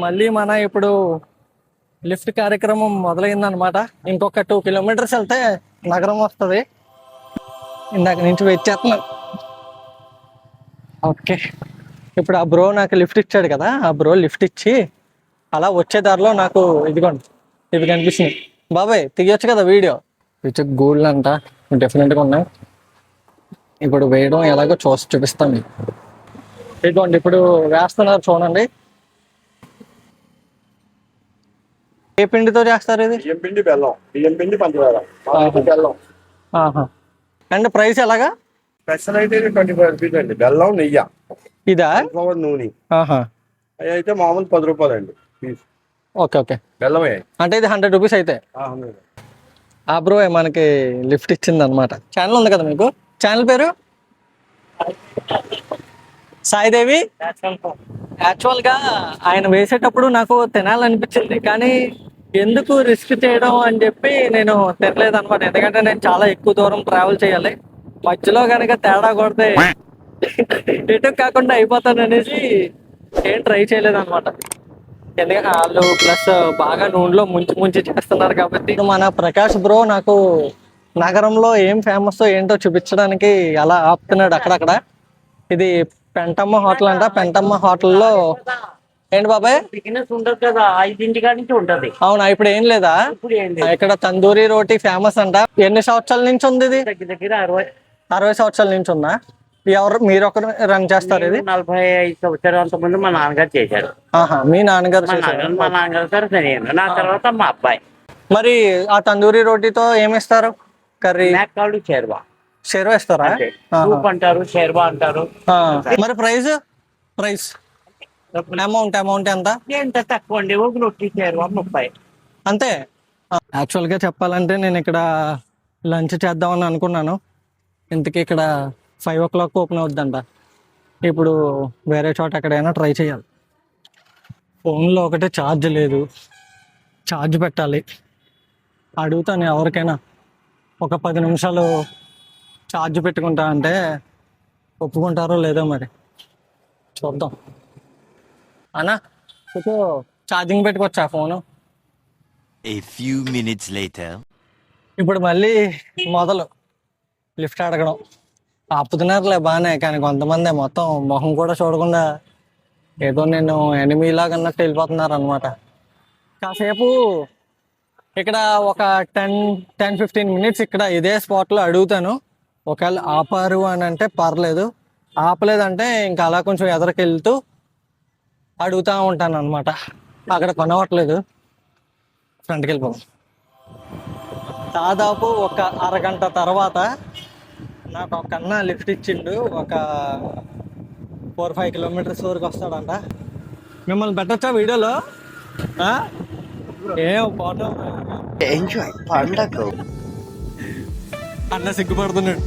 మళ్ళీ మన ఇప్పుడు లిఫ్ట్ కార్యక్రమం మొదలైందనమాట. ఇంకొక 2 కిలోమీటర్స్ వెళ్తే నగరం వస్తుంది. ఇందాక నుంచి వెయిట్ చేస్తున్నాను. ఓకే, ఇప్పుడు ఆ బ్రో నాకు లిఫ్ట్ ఇచ్చాడు కదా, ఆ బ్రో లిఫ్ట్ ఇచ్చి అలా వచ్చే దారిలో నాకు ఇదిగోండి ఇవి కనిపిస్తుంది. బాబాయ్ తీయొచ్చు కదా వీడియో. విచ్ గోల్డ్ అంట, డిఫరెంట్గా ఉన్నాయి. ఇప్పుడు వేయడం ఎలాగో చూపిస్తాం మీకు. ఇదిగోండి ఇప్పుడు వేస్తున్నారు చూడండి. ఏ పిండితో చేస్తారు ఇది? బియ్యం పిండి, బెల్లం. బియ్యం పిండి, పంచదార, బెల్లం. అండ్ ప్రైస్ ఎలాగా? స్పెషల్ అయితే 25 రూపీస్ అండి. బెల్లం, నెయ్యి. ఇదా? ఫ్లవర్ నూనె. అవి అయితే మామూలు 10 రూపాయలు అండి పీస్. Okay okay. బెల్లమే అంటే ఇది 100 రూపీస్ అయితే. ఆ బ్రో మనకి లిఫ్ట్ ఇచ్చింది అనమాట. ఛానల్ ఉంది కదా మీకు? ఛానల్ పేరు సాయిదేవి. యాక్చువల్ గా ఆయన వేసేటప్పుడు నాకు తినాలనిపించింది, కానీ ఎందుకు రిస్క్ చేయడం అని చెప్పి నేను తినలేదు అనమాట. ఎందుకంటే నేను చాలా ఎక్కువ దూరం ట్రావెల్ చేయాలి. మధ్యలో కనుక తేడా కొడితే ఎటు కాకుండా అయిపోతాను అనేసి ఏం ట్రై చేయలేదు అనమాట. ఎందుకంటే వాళ్ళు ప్లస్ బాగా నూనెలో ముంచి చేస్తున్నారు కాబట్టి. మన ప్రకాష్ బ్రో నాకు నగరంలో ఏం ఫేమస్ ఏంటో చూపించడానికి అలా ఆపుతున్నాడు అక్కడక్కడ. ఇది పెంటమ్మ హోటల్ అంట. పెంటమ్మ హోటల్లో ఏంటి బాబాయ్? బిజినెస్ ఉండదు కదా, 5 కాడి నుంచి ఉంటది. అవునా, ఇప్పుడు ఏం లేదా? ఇక్కడ తందూరి రోటీ ఫేమస్ అంట. ఎన్ని సంవత్సరాల నుంచి ఉంది ఇది? దగ్గర 60 సంవత్సరాల నుంచి ఉందా? ఎవరు మీరు ఒకరు రన్ చేస్తారు ఇది? 45 సంవత్సరాల అంతకుముందు మా నాన్నగారు చేశారు. మీ నాన్నగారు మా నాన్నగారు తర్వాత నేను, నా తర్వాత మా అబ్బాయి. మరి ఆ తందూరి రోటీతో ఏమిస్తారు? కర్రీ, మేకాళ్ళు, షేర్వా. షేర్వా ఇస్తారా? సూప్ అంటారు, షేర్వా అంటారు. మరి ప్రైస్ అమౌంట్ ఎంత? ఎంత తక్కువ అండి, ఒక రొట్టి షేర్వా 30 అంతే. యాక్చువల్ గా చెప్పాలంటే నేను ఇక్కడ లంచ్ చేద్దామని అనుకున్నాను. ఇంతకీ ఇక్కడ 5 o'clock ఓపెన్ అవుద్దంట. ఇప్పుడు వేరే చోట ఎక్కడైనా ట్రై చేయాలి. ఫోన్లో ఒకటే ఛార్జ్ లేదు, ఛార్జ్ పెట్టాలి. అడుగుతాను ఎవరికైనా ఒక 10 నిమిషాలు ఛార్జ్ పెట్టుకుంటా అంటే ఒప్పుకుంటారో లేదో మరి చూద్దాం. అన్నా కొంచెం ఛార్జింగ్ పెట్టుకోవచ్చా phone? A few minutes later. ఇప్పుడు మళ్ళీ మొదలు లిఫ్ట్ అడగడం. ఆపుతున్నారులే బాగానే, కానీ కొంతమంది మొత్తం మొహం కూడా చూడకుండా ఏదో నేను ఎనిమీ లాగా అన్నట్టు వెళ్ళిపోతున్నారు అనమాట. కాసేపు ఇక్కడ ఒక 10-15 మినిట్స్ ఇక్కడ ఇదే స్పాట్లో అడుగుతాను. ఒకవేళ ఆపారు అని అంటే పర్లేదు, ఆపలేదంటే ఇంకా అలా కొంచెం ఎదరికెళ్తూ అడుగుతూ ఉంటాను అనమాట. అక్కడ కొనవట్లేదు, ఫ్రంట్కి వెళ్ళిపోతాం. దాదాపు ఒక అరగంట తర్వాత నాకు ఒక అన్న లిఫ్ట్ ఇచ్చిండు. ఒక 4-5 కిలోమీటర్స్ వరకు వస్తాడంట. మిమ్మల్ని పెట్టచ్చా వీడియోలో? ఏం ఫోటో Enjoy పండగ. అన్న సిగ్గుపడుతున్నాడు.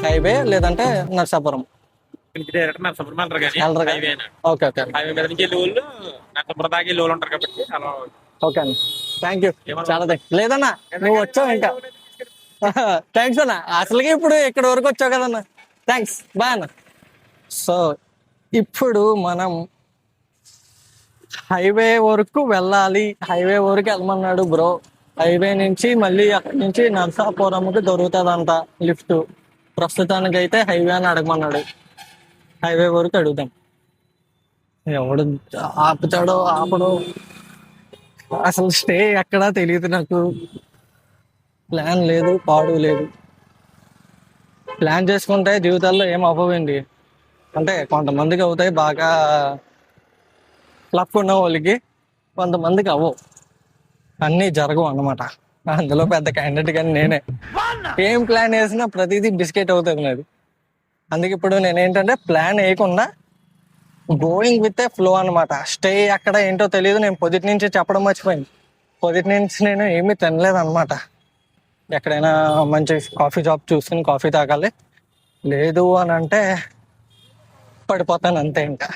హైవే లేదంటే నర్సాపురం. Okay okay. ఓకే అన్న, థ్యాంక్ యూ. చాలా లేదన్నా నువ్వు వచ్చావు ఇంకా. థ్యాంక్స్ అన్న. అసలుగా ఇప్పుడు ఇక్కడ వరకు వచ్చావు కదన్నా, థ్యాంక్స్, బాయ్ అన్న. సో ఇప్పుడు మనం హైవే వరకు వెళ్ళాలి. హైవే వరకు వెళ్ళమన్నాడు బ్రో. హైవే నుంచి మళ్ళీ అక్కడి నుంచి నర్సాపురంకి దొరుకుతుందంట లిఫ్ట్. ప్రస్తుతానికి అయితే హైవే అని అడగమన్నాడు. హైవే వరకు అడుగుదాం. ఎవడు ఆపుతాడో ఆపడో, అసలు స్టే ఎక్కడా తెలియదు నాకు. ప్లాన్ లేదు, పాడు లేదు. ప్లాన్ చేసుకుంటే జీవితాల్లో ఏం అవ్వండి. అంటే కొంతమందికి అవుతాయి బాగా లక్ ఉన్న వాళ్ళకి, కొంతమందికి అవ్వవు. అన్నీ జరగవు అన్నమాట. అందులో పెద్ద క్యాండిడేట్ కానీ నేనే. ఏం ప్లాన్ వేసినా ప్రతిదీ బిస్కెట్ అవుతుంది నాది. అందుకే ఇప్పుడు నేనేంటంటే ప్లాన్ వేయకుండా గోయింగ్ విత్ ఏ ఫ్లో అనమాట. స్టే అక్కడ ఏంటో తెలియదు. నేను పొద్దుటి నుంచి చెప్పడం మర్చిపోయింది. పొద్దుటి నుంచి నేను ఏమీ తినలేదు అనమాట. ఎక్కడైనా మంచి కాఫీ షాప్ చూసుకుని కాఫీ తాగాలి. లేదు అని అంటే పడిపోతాను అంతే. ఇంకా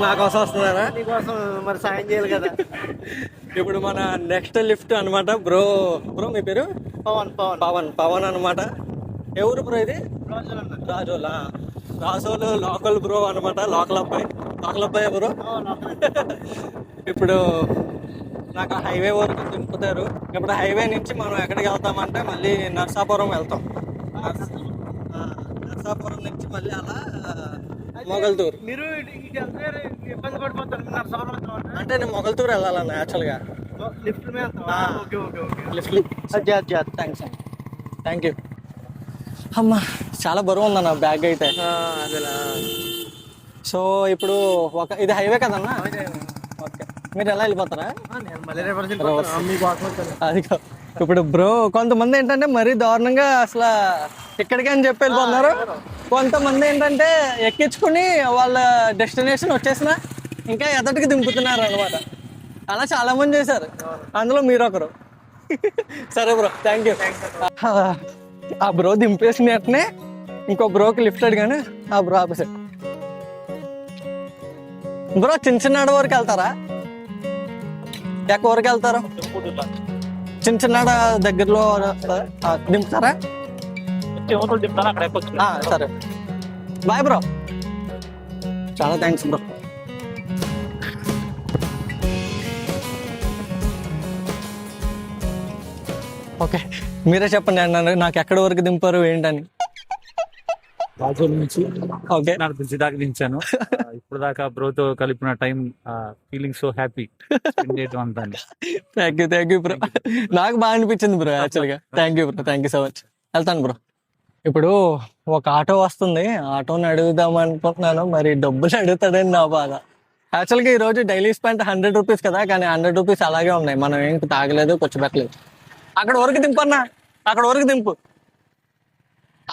నా కోసం వస్తున్నారా? మరి సాయం చేయాలి కదా. ఇప్పుడు మన నెక్స్ట్ లిఫ్ట్ అనమాట. బ్రో మీ పేరు? పవన్ అనమాట. ఎవరు బ్రో ఇది? రాజోలా. రాసోలు లోకల్ బ్రో అనమాట, లోకల్ అబ్బాయి బ్రో. ఇప్పుడు నాకు హైవే వరకు దింపుతారు. ఇప్పుడు హైవే నుంచి మనం ఎక్కడికి వెళ్తామంటే మళ్ళీ నర్సాపురం వెళ్తాం. నర్సాపురం నుంచి మళ్ళీ అలా మొగల్తూరు. మీరు ఇబ్బంది పడిపోతారు అంటే నేను మొగల్తూరు వెళ్ళాలన్న యాక్చువల్గా. లిఫ్ట్ మీద థ్యాంక్స్ అండి, థ్యాంక్ యూ. అమ్మా చాలా బరువు ఉందన్న బ్యాగ్ అయితే. సో ఇప్పుడు ఇది హైవే కదన్నా? ఓకే, మీరు ఎలా వెళ్ళిపోతారా? అది ఇప్పుడు బ్రో కొంతమంది ఏంటంటే మరీ దారుణంగా అసలు ఇక్కడికి అని చెప్పి వెళ్ళిపోతున్నారు. కొంతమంది ఏంటంటే ఎక్కించుకుని వాళ్ళ డెస్టినేషన్ వచ్చేసిన ఇంకా ఎదటికి దింపుతున్నారు అనమాట. అలా చాలా మంది చేశారు, అందులో మీరు ఒకరు. సరే బ్రో, థ్యాంక్ యూ. ఆ బ్రో దింపేసిన వెంటనే ఇంకో బ్రోకి లిఫ్ట్ అడిగాను, ఆ బ్రో ఆపేసాడు. బ్రో చిన్ననాడ వరకు వెళ్తారా? ఎక్క వరకు వెళ్తారు? చిన్ననాడ దగ్గరలో దింపుతారా? సరే, బాయ్ బ్రో, చాలా థ్యాంక్స్ బ్రో. ఓకే, మీరే చెప్పండి అన్నారు నాకు ఎక్కడి వరకు దింపారు ఏంటని. రాజోల్ నుంచి ఓకే, బ్రిడ్జ్ దాకా దించాను. ఇప్పుడు దాకా బ్రోతో కలిపిన time feeling so happy. Thank you bro, నాకు బాగా అనిపించింది బ్రో యాక్చువల్గా. Thank you so much. వెళ్తాను బ్రో. ఇప్పుడు ఒక ఆటో వస్తుంది, ఆటోని అడుగుదాం అనుకుంటున్నాను, మరి డబ్బులు అడుగుతాడని నా బాధ. యాక్చువల్గా ఈరోజు డైలీ స్పెండ్ 100 రూపీస్ కదా, కానీ 100 రూపీస్ అలాగే ఉన్నాయి, మనం ఏం తాగలేదు, కూర్చోబెట్టలేదు. అక్కడ వరకు దింపన్నా, అక్కడ వరకు దింపు.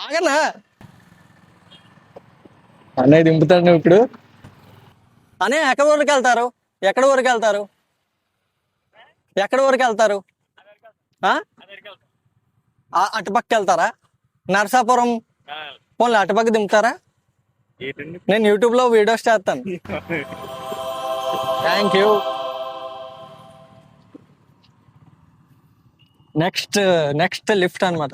ఆగన్నా అన్నయ్య దింపుతాడు నువ్వు ఇప్పుడు. అనే ఎక్కడి వరకు వెళ్తారు? ఎక్కడి వరకు వెళ్తారు? ఎక్కడి వరకు వెళ్తారు? అటుపక్క వెళ్తారా? నరసాపురం పోన్లే, అటుపక్క దింపుతారా? నేను యూట్యూబ్ లో వీడియోస్ చేస్తాను. Thank you. నెక్స్ట్ లిఫ్ట్ అనమాట.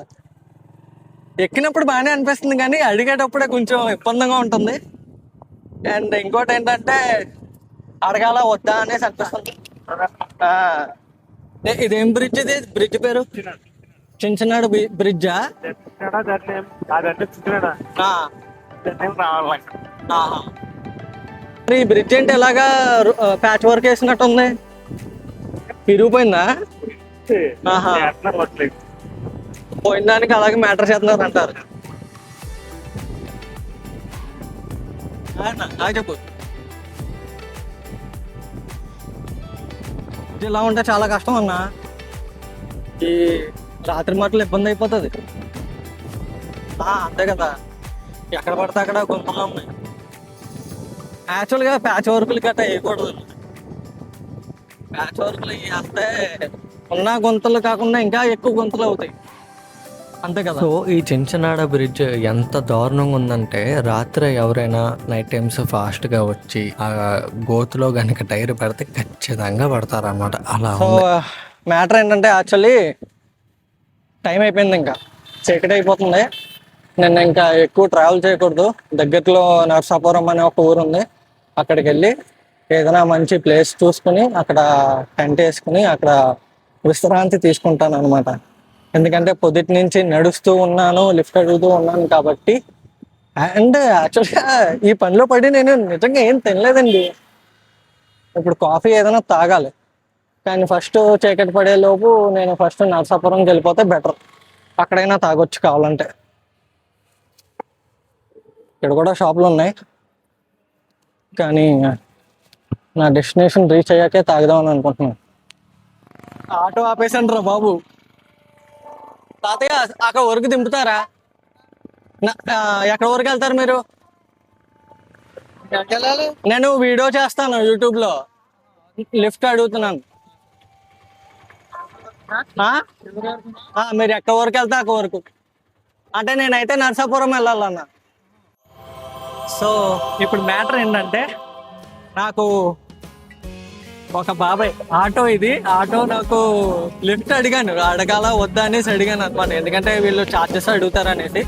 ఎక్కినప్పుడు బాగానే అనిపిస్తుంది కానీ అడిగేటప్పుడే కొంచెం ఇబ్బందిగా ఉంటుంది. అండ్ ఇంకోటి ఏంటంటే అడగాల వద్దా అనేసి అనిపిస్తుంది. ఇదేం బ్రిడ్జ్? ఇది బ్రిడ్జ్ పేరు చిన్ననాడు బ్రిడ్జా? ఈ బ్రిడ్జ్ ఏంటి ఎలాగా ప్యాచ్ వర్క్ వేసినట్టు ఉంది? విరిగిపోయిందా? పోయిన దానికి అలాగే మ్యాటర్ చేస్తున్నారు అంటారు. చెప్పు. ఇలా ఉంటే చాలా కష్టం అన్నా. ఈ రాత్రి మాటలు ఇబ్బంది అయిపోతుంది. అంతే కదా, ఎక్కడ పడితే అక్కడ గుంతలు ఉన్నాయి. యాక్చువల్గా ప్యాచ్ వర్కులు గట్రా వేయకూడదు. ప్యాచ్ వర్కులు వేస్తే ఉన్న గుంతలు కాకుండా ఇంకా ఎక్కువ గుంతలు అవుతాయి, అంతే కదా. సో ఈ చిన్ననాడ బ్రిడ్జ్ ఎంత దారుణంగా ఉందంటే రాత్రి ఎవరైనా నైట్ టైమ్స్ ఫాస్ట్గా వచ్చి ఆ గోతులో కనుక టైర్ పెడితే ఖచ్చితంగా పడతారు అనమాట. అలా మ్యాటర్ ఏంటంటే యాక్చువల్లీ టైం అయిపోయింది, ఇంకా చీకటి అయిపోతుంది. నేను ఇంకా ఎక్కువ ట్రావెల్ చేయకూడదు. దగ్గరలో నరసాపురం అనే ఒక ఊరు ఉంది, అక్కడికి వెళ్ళి ఏదైనా మంచి ప్లేస్ చూసుకుని అక్కడ టెంట్ వేసుకుని అక్కడ విశ్రాంతి తీసుకుంటాను అనమాట. ఎందుకంటే పొద్దుటి నుంచి నడుస్తూ ఉన్నాను, లిఫ్ట్ అడుగుతూ ఉన్నాను కాబట్టి. అండ్ యాక్చువల్గా ఈ పనిలో పడి నేను నిజంగా ఏం తినలేదండి. ఇప్పుడు కాఫీ ఏదైనా తాగాలి, కానీ ఫస్ట్ చీకటి పడే లోపు నేను ఫస్ట్ నరసాపురంకి వెళ్ళిపోతే బెటర్. అక్కడైనా తాగొచ్చు కావాలంటే. ఇక్కడ కూడా షాపులు ఉన్నాయి, కానీ నా డెస్టినేషన్ రీచ్ అయ్యాకే తాగుదామని అనుకుంటున్నాను. ఆటో ఆపేసాను రా బాబు. తాతయ్య అక్కడ వరకు దింపుతారా? ఎక్కడ వరకు వెళ్తారు మీరు? నేను వీడియో చేస్తాను యూట్యూబ్ లో, లిఫ్ట్ అడుగుతున్నాను. మీరు ఎక్కడ వరకు వెళ్తే అక్కడ వరకు. అంటే నేనైతే నరసాపురం వెళ్ళాలన్నా. సో ఇప్పుడు మ్యాటర్ ఏంటంటే నాకు ఒక బాబాయ్ ఆటో, ఇది ఆటో నాకు లిఫ్ట్ అడిగాను, అడగాల వద్దా అనేసి అడిగాను అనమాట. ఎందుకంటే వీళ్ళు చార్జెస్ అడుగుతారు అనేసి.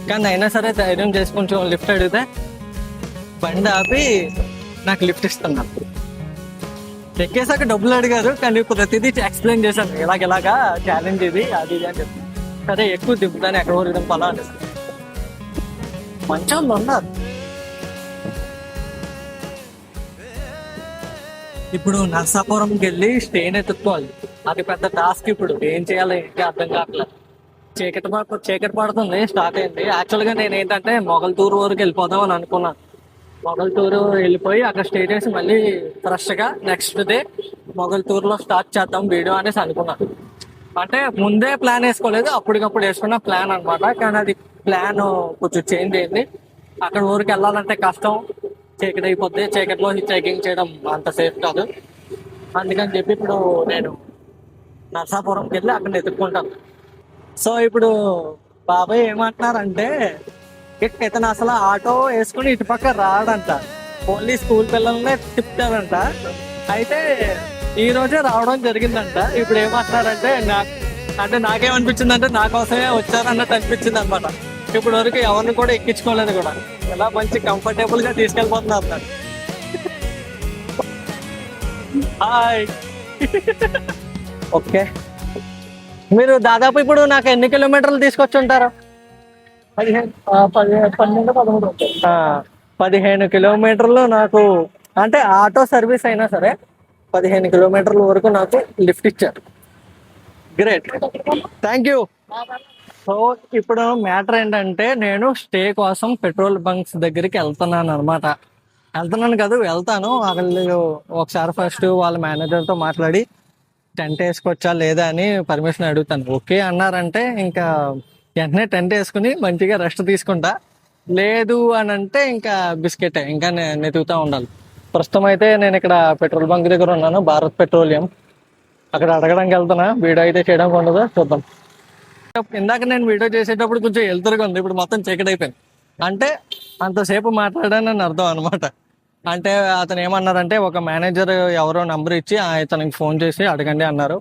కానీ అయినా సరే ధైర్యం చేసి కొంచెం లిఫ్ట్ అడిగితే బండి ఆపి నాకు లిఫ్ట్ ఇస్తున్నారు. ఎక్కేసాక డబ్బులు అడిగారు, కానీ ప్రతిదీ ఎక్స్ప్లెయిన్ చేశాను, ఇలాగా ఛాలెంజ్ ఇది అది ఇది అని చెప్పి. సరే ఎక్కువ దింపుతాను, ఎక్కడ ఊరికం పలా అని. మంచి వాళ్ళు ఉన్నారు. ఇప్పుడు నర్సాపురంకి వెళ్ళి స్టేన్ ఎత్తుక్కోవాలి. అది పెద్ద టాస్క్. ఇప్పుడు ఏం చేయాలి ఏంటి అర్థం కావట్లేదు. చీకటి పడుతుంది, స్టార్ట్ అయింది. యాక్చువల్గా నేను ఏంటంటే మొగల్తూరు వరకు వెళ్ళిపోదాం అని అనుకున్నాను. మొగల్తూరు వెళ్ళిపోయి అక్కడ స్టే చేసి మళ్ళీ ఫ్రెష్గా నెక్స్ట్ డే మొగల్తూరులో స్టార్ట్ చేద్దాం వీడియో అనేసి అనుకున్నాను. అంటే ముందే ప్లాన్ వేసుకోలేదు, అప్పటికప్పుడు వేసుకున్న ప్లాన్ అనమాట. కానీ అది ప్లాన్ కొంచెం చేంజ్ అయింది. అక్కడ ఊరికి వెళ్ళాలంటే కష్టం, చీకటి అయిపోద్ది. చీకటిలో చెకింగ్ చేయడం అంత సేఫ్ కాదు. అందుకని చెప్పి ఇప్పుడు నేను నర్సాపురంకి వెళ్ళి అక్కడ ఎత్తుక్కుంటాను. సో ఇప్పుడు బాబాయ్ ఏమంటున్నారంటే ఇతను అసలు ఆటో వేసుకుని ఇటు పక్క రాడంట, ఓన్లీ స్కూల్ పిల్లల్నే తిప్పుతారంట. అయితే ఈ రోజే రావడం జరిగిందంట. ఇప్పుడు ఏమంటున్నారంటే నాకేమనిపించింది అంటే నా కోసమే వచ్చారన్నట్టు అనిపించింది అనమాట. ఇప్పుడు వరకు ఎవరిని కూడా ఎక్కించుకోలేదు కూడా, ఇలా మంచి కంఫర్టబుల్ గా తీసుకెళ్ళిపోతున్నారు అన్నారు. హాయ్. ఓకే, మీరు దాదాపు ఇప్పుడు నాకు ఎన్ని కిలోమీటర్లు తీసుకొచ్చి ఉంటారు? 15 కిలోమీటర్లు నాకు, అంటే ఆటో సర్వీస్ అయినా సరే 15 కిలోమీటర్ల వరకు నాకు లిఫ్ట్ ఇచ్చారు. Great, thank you. సో ఇప్పుడు మ్యాటర్ ఏంటంటే నేను స్టే కోసం పెట్రోల్ బంక్స్ దగ్గరికి వెళ్తున్నాను అనమాట. వెళ్తాను. వాళ్ళు ఒకసారి ఫస్ట్ వాళ్ళ మేనేజర్తో మాట్లాడి టెంట్ వేసుకొచ్చా లేదా అని పర్మిషన్ అడుగుతాను. ఓకే అన్నారంటే ఇంకా వెంటనే టెంట్ వేసుకుని మంచిగా రెస్ట్ తీసుకుంటా. లేదు అని అంటే ఇంకా బిస్కెటే, ఇంకా నెతుకుతూ ఉండాలి. ప్రస్తుతం అయితే నేను ఇక్కడ పెట్రోల్ బంక్ దగ్గర ఉన్నాను, భారత్ పెట్రోలియం. అక్కడ అడగడానికి వెళ్తున్నా, వీడియో అయితే చేయడానికి ఉండదు, చూద్దాం. ఇందాక నేను వీడియో చేసేటప్పుడు కొంచెం వెళ్తురుగా ఉంది, ఇప్పుడు మొత్తం చీకటి అయిపోయింది. అంటే అంతసేపు మాట్లాడానని అర్థం అనమాట. అంటే అతను ఏమన్నారంటే ఒక మేనేజర్ ఎవరో నంబర్ ఇచ్చి అతనికి ఫోన్ చేసి అడగండి అన్నారు.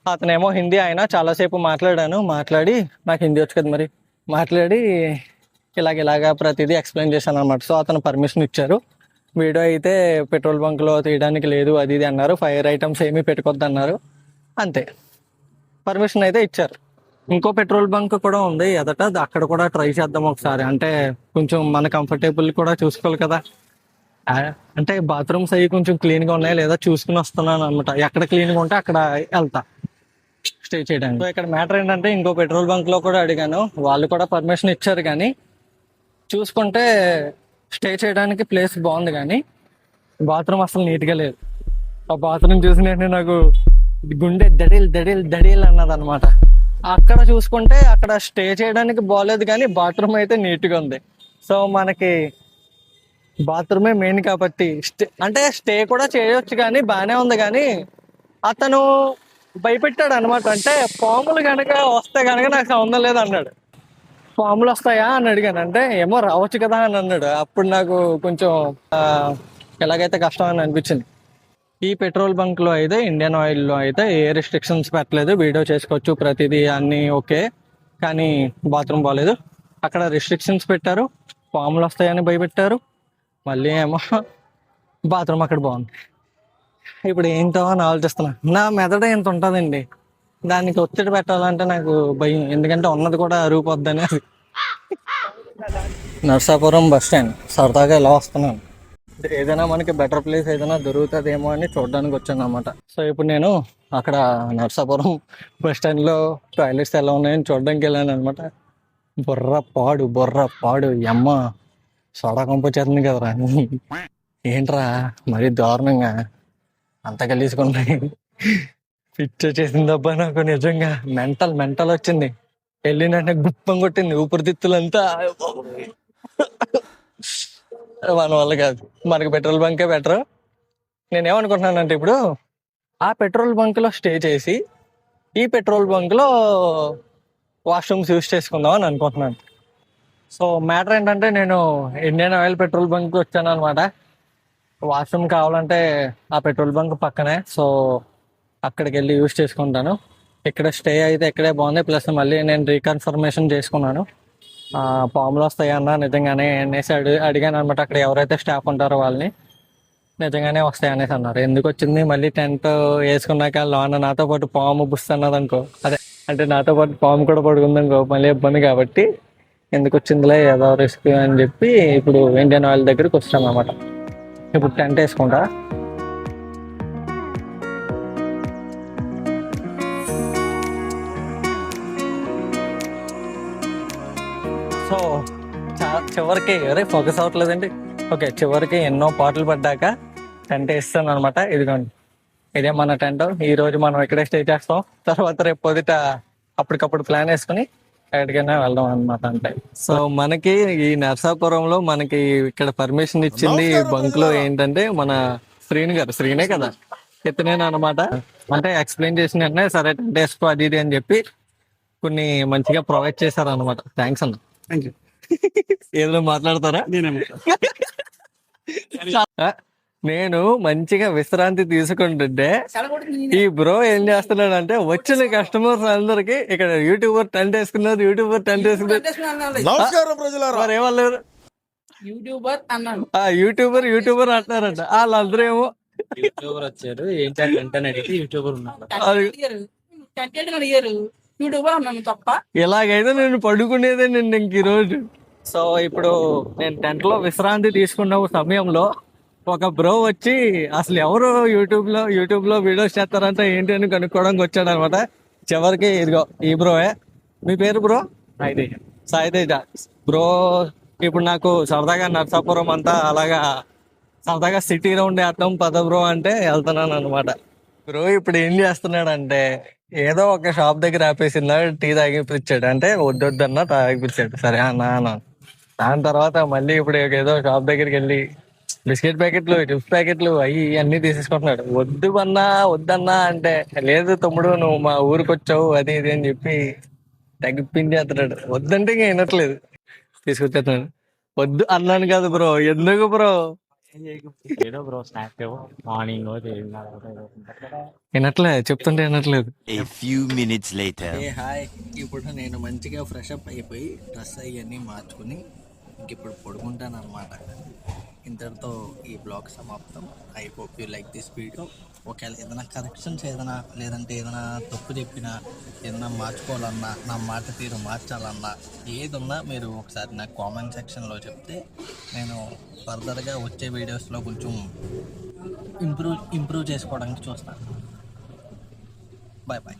అతనేమో హిందీ, అయినా చాలాసేపు మాట్లాడి నాకు హిందీ వచ్చు కదా మరి, మాట్లాడి ఇలాగా ప్రతిదీ ఎక్స్ప్లెయిన్ చేశాను అనమాట. సో అతను పర్మిషన్ ఇచ్చారు. వీడియో అయితే పెట్రోల్ బంక్లో తీయడానికి లేదు అది ఇది అన్నారు. ఫైర్ ఐటమ్స్ ఏమీ పెట్టుకోవద్దు అన్నారు. అంతే, పర్మిషన్ అయితే ఇచ్చారు. ఇంకో పెట్రోల్ బంక్ కూడా ఉంది ఎదట, అక్కడ కూడా ట్రై చేద్దాం ఒకసారి. అంటే కొంచెం మన కంఫర్టబుల్ కూడా చూసుకోవాలి కదా. అంటే బాత్రూమ్స్ అవి కొంచెం క్లీన్గా ఉన్నాయా లేదా చూసుకుని వస్తున్నాను అనమాట. ఎక్కడ క్లీన్గా ఉంటే అక్కడ వెళ్తా స్టే చేయడానికి. సో ఇక్కడ మ్యాటర్ ఏంటంటే ఇంకో పెట్రోల్ బంక్ లో కూడా అడిగాను, వాళ్ళు కూడా పర్మిషన్ ఇచ్చారు. కానీ చూసుకుంటే స్టే చేయడానికి ప్లేస్ బాగుంది, కానీ బాత్రూమ్ అసలు నీట్గా లేదు. ఆ బాత్రూమ్ చూసినట్టు నాకు గుండె దడీల్ అన్నది అనమాట. అక్కడ చూసుకుంటే అక్కడ స్టే చేయడానికి బాగలేదు, కానీ బాత్రూమ్ అయితే నీట్గా ఉంది. సో మనకి బాత్రూమే మెయిన్ కాబట్టి అంటే స్టే కూడా చేయొచ్చు, కానీ బాగానే ఉంది. కానీ అతను భయపెట్టాడు అనమాట. అంటే పాములు కనుక వస్తే కనుక నాకు సంబంధం లేదు అన్నాడు. పాములు వస్తాయా అని అడిగాను, అంటే ఏమో రావచ్చు కదా అని అన్నాడు. అప్పుడు నాకు కొంచెం ఎలాగైతే కష్టం అని అనిపించింది. ఈ పెట్రోల్ బంక్ లో అయితే, ఇండియన్ ఆయిల్ లో అయితే ఏ రెస్ట్రిక్షన్స్ పెట్టలేదు, వీడియో చేసుకోవచ్చు ప్రతిదీ అన్నీ ఓకే. కానీ బాత్రూమ్ బాగాలేదు. అక్కడ రెస్ట్రిక్షన్స్ పెట్టారు, పాములు వస్తాయని భయపెట్టారు. మళ్ళీ ఏమో బాత్రూమ్ అక్కడ బాగుంది. ఇప్పుడు ఏంటో అని ఆలోచిస్తున్నా. నా మెదడు ఎంత ఉంటుందండి, దానికి ఒత్తిడి పెట్టాలంటే నాకు భయం, ఎందుకంటే ఉన్నది కూడా అరిగిపోద్దని. నర్సాపురం బస్ స్టాండ్ సరదాగా ఇలా వస్తున్నాను. ఏదైనా మనకి బెటర్ ప్లేస్ ఏదైనా దొరుకుతుందేమో అని చూడడానికి వచ్చాను అనమాట. సో ఇప్పుడు నేను అక్కడ నర్సాపురం బస్ స్టాండ్లో టాయిలెట్స్ ఎలా ఉన్నాయని చూడడానికి వెళ్ళాను అనమాట. బొర్ర పాడు ఎమ్మ సోడా కంపొచ్చేస్తుంది కదరా. ఏంట్రా మరీ దారుణంగా అంత కలిసుకున్నాయి. పిచ్చి వచ్చేసింది అబ్బా నాకు, నిజంగా మెంటల్ వచ్చింది. వెళ్ళినట్టే గుప్పం కొట్టింది, ఊపిరితిత్తులంతా. మన వల్ల కాదు, మనకి పెట్రోల్ బంకే బెటర్. నేనేమనుకుంటున్నానంటే ఇప్పుడు ఆ పెట్రోల్ బంక్లో స్టే చేసి ఈ పెట్రోల్ బంక్లో వాష్రూమ్స్ యూజ్ చేసుకుందాం అని అనుకుంటున్నాను. సో మ్యాటర్ ఏంటంటే నేను ఇండియన్ ఆయిల్ పెట్రోల్ బంక్కి వచ్చాను అనమాట. వాష్రూమ్ కావాలంటే ఆ పెట్రోల్ బంక్ పక్కనే, సో అక్కడికి వెళ్ళి యూజ్ చేసుకుంటాను. ఇక్కడ స్టే అయితే ఇక్కడే బాగుంది. ప్లస్ మళ్ళీ నేను రీకన్ఫర్మేషన్ చేసుకున్నాను, పాములు వస్తాయి అన్న నిజంగానే అనేసి అడిగాను అనమాట. అక్కడ ఎవరైతే స్టాఫ్ ఉంటారో వాళ్ళని, నిజంగానే వస్తాయి అనేసి అన్నారు. ఎందుకు వచ్చింది మళ్ళీ టెంట్ వేసుకున్నాక లోన నాతో పాటు పాము బుస్తున్నది అనుకో, అదే అంటే నాతో పాటు పాము కూడా పడుకుందనుకో మళ్ళీ ఇబ్బంది, కాబట్టి ఎందుకు వచ్చిందిలే ఏదో రిస్క్ అని చెప్పి ఇప్పుడు ఇండియన్ ఆయిల్ దగ్గరికి వచ్చాం అనమాట. ఇప్పుడు టెంట్ వేసుకుంటా. సో చివరికి ఎవరే ఫోకస్ అవ్వట్లేదండి. ఓకే, చివరికి ఎన్నో పాటలు పడ్డాక టెంట్ వేస్తాను అనమాట. ఇదిగోండి, ఇదే మన టెంట్. ఈ రోజు మనం ఇక్కడే స్టే చేస్తాం. తర్వాత రేపు పొద్దుట అప్పటికప్పుడు ప్లాన్ వేసుకుని ఎక్కడికైనా వెళ్దాం అనమాట. అంటే సో మనకి ఈ నర్సాపురంలో మనకి ఇక్కడ పర్మిషన్ ఇచ్చింది బంక్ లో ఏంటంటే మన శ్రీనే కదా, ఎత్తునేనా అనమాట. అంటే ఎక్స్ప్లెయిన్ చేసిన వెంటనే సరే టెంట్ వేసుకో అది ఇది అని చెప్పి కొన్ని మంచిగా ప్రొవైడ్ చేశారు అనమాట. థ్యాంక్స్ అన్న. ఏదో మాట్లాడతారా? నేను మంచిగా విశ్రాంతి తీసుకుంటుంటే ఈ బ్రో ఏం చేస్తున్నాడు అంటే వచ్చిన కస్టమర్స్ అందరికి ఇక్కడ యూట్యూబర్ టెంట్ వేసుకున్నారు నమస్కారం ప్రజలారా. మరి ఏమన్నారు? యూట్యూబర్ అన్నాను. యూట్యూబర్ అంటున్నారంట. వాళ్ళందరూ ఏమో యూట్యూబర్ వచ్చారు ఏంటి అంటే అడిగితే యూట్యూబర్ ఉన్నారు. కంటెంట్ అడిగారు, యూట్యూబర్ అన్నాను తప్ప. ఇలాగైతే నేను పడుకునేదే నిన్న ఇంక ఈరోజు. సో ఇప్పుడు నేను టెంట్ లో విశ్రాంతి తీసుకున్న సమయంలో ఒక బ్రో వచ్చి అసలు ఎవరు యూట్యూబ్ లో వీడియోస్ చేస్తారంటే ఏంటి అని కనుక్కోవడానికి వచ్చాడు అనమాట. చివరికి ఇదిగో ఈ బ్రోయే. మీ పేరు బ్రో? సాయితేజ బ్రో. ఇప్పుడు నాకు సరదాగా నర్సాపురం అంతా అలాగా సరదాగా సిటీ రౌండ్ వేద్దాం పద బ్రో అంటే వెళ్తున్నాను అనమాట. బ్రో ఇప్పుడు ఏం చేస్తున్నాడు అంటే ఏదో ఒక షాప్ దగ్గర ఆపేసిందా టీ తాగిపించాడు. అంటే వద్దొద్దన్నా తాగిపించాడు. సరే అన్నా. దాని తర్వాత మళ్ళీ ఇప్పుడు ఏదో షాప్ దగ్గరికి వెళ్ళి బిస్కెట్ ప్యాకెట్లు, చిప్స్ ప్యాకెట్లు అన్ని తీసేసుకుంటున్నాడు. వద్దన్నా అంటే లేదు తమ్ముడు నువ్వు మా ఊరికి వచ్చావు అది ఇది అని చెప్పి తగ్గిపించేస్తున్నాడు. వద్దంటే ఇంకా వినట్లేదు, తీసుకొచ్చేస్తున్నాడు. వద్దు అన్నాను కాదు బ్రో. ఎందుకు బ్రో? ఏదో బ్రో స్నాక్ మార్నింగ్ వినట్లే, చెప్తుంటే వినట్లేదు. A few minutes later. Hi. ఇప్పుడు నేను మంచిగా ఫ్రెష్ అప్ అయిపోయి డ్రెస్ అవన్నీ మార్చుకుని ఇంక ఇప్పుడు పడుకుంటాను అనమాట. ఇంతటితో ఈ బ్లాగ్ సమాప్తం. I hope you like this video. ఒకవేళ ఏదైనా కరెక్షన్స్ లేదంటే ఏదైనా తప్పు చెప్పినా, ఏదైనా మార్చుకోవాలన్నా, నా మాట తీరు మార్చాలన్నా ఏదున్నా మీరు ఒకసారి నాకు కామెంట్ సెక్షన్లో చెప్తే నేను ఫర్దర్గా వచ్చే వీడియోస్లో కొంచెం ఇంప్రూవ్ చేసుకోవడానికి చూస్తాను. బాయ్.